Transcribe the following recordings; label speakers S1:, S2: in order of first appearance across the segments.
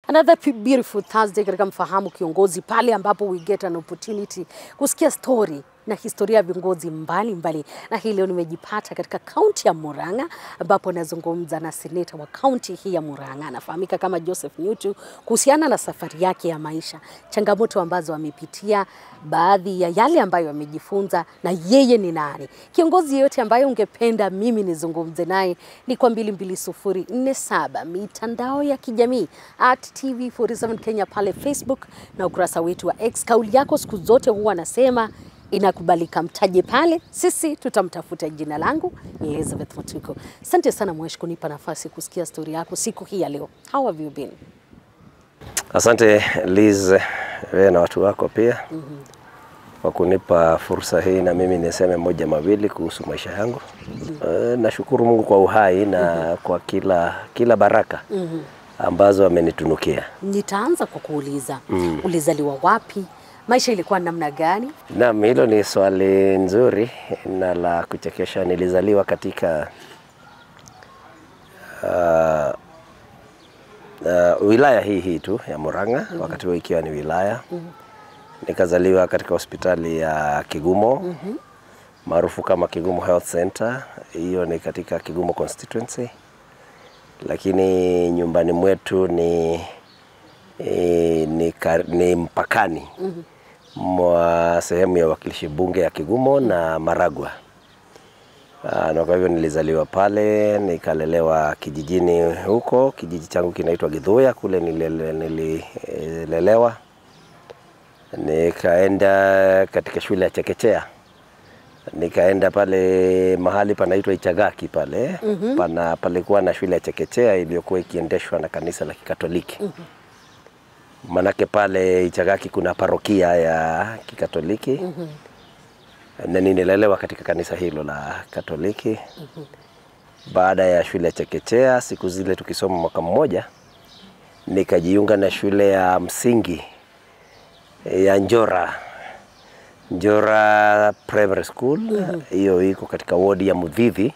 S1: Another beautiful Thursday katika Mfahamu Kiongozi, pale ambapo we get an opportunity kusikia story na historia ya viongozi mbalimbali. Na hii leo nimejipata katika kaunti ya Murang'a, ambapo nazungumza na seneta wa kaunti hii ya Murang'a, anafahamika kama Joseph Njutu, kuhusiana na safari yake ya maisha, changamoto ambazo amepitia, baadhi ya yale ambayo amejifunza, na yeye ni nani. Kiongozi yeyote ambaye ungependa mimi nizungumze naye ni kwa 22047 mitandao ya kijamii @TV47 Kenya pale Facebook na ukurasa wetu wa X. Kauli yako siku zote huwa nasema inakubalika, mtaje pale, sisi tutamtafuta. Jina langu ni Elizabeth Mutuko. Asante sana Mwesh kunipa nafasi kusikia story yako siku hii ya leo. How have you been?
S2: Asante Liz, wewe na watu wako pia kwa kunipa fursa hii na mimi niseme moja mawili kuhusu maisha yangu. Nashukuru Mungu kwa uhai na kwa kila baraka ambazo amenitunukia.
S1: Nitaanza kwa kuuliza, ulizaliwa wapi? Maisha ilikuwa namna gani?
S2: Naam, hilo ni swali nzuri na la kuchekesha. Nilizaliwa katika wilaya hii tu ya Murang'a, wakati huo ikiwa ni wilaya. Nikazaliwa katika hospitali ya Kigumo, maarufu kama Kigumo Health Center. Hiyo ni katika Kigumo constituency. Lakini nyumbani mwetu ni mpakani mwa sehemu ya wakilishi bunge ya Kigumo na Maragwa. Na kwa hivyo nilizaliwa pale, nikalelewa kijijini huko. Kijiji changu kinaitwa Githuya, kule nililelewa. Nikaenda katika shule ya chekechea. Nikaenda pale mahali panaitwa Ichagaki pale. Palikuwa na shule ya chekechea iliyokuwa ikiendeshwa na kanisa la Kikatoliki. Manake pale Ichagaki kuna parokia ya Kikatoliki. Na nililelewa katika kanisa hilo la Katoliki. Baada ya shule ya chekechea, siku zile tukisoma mwaka mmoja, nikajiunga na shule ya msingi ya Njora Primary School. Hiyo iko katika wodi ya Muthithi.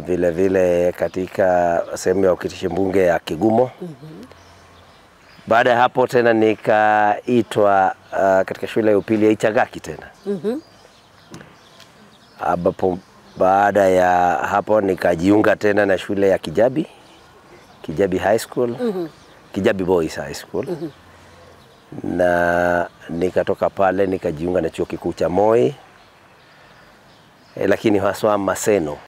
S2: Vile vile katika sehemu ya wakilishi mbunge ya Kigumo. Baada ya hapo tena nikaitwa katika shule ya upili ya Ichagaki tena. Baada ya hapo nikajiunga tena na shule ya Kijabi High School, Kijabi Boys High School. Na nikatoka pale nikajiunga na chuo kikuu cha Moi, lakini haswa Maseno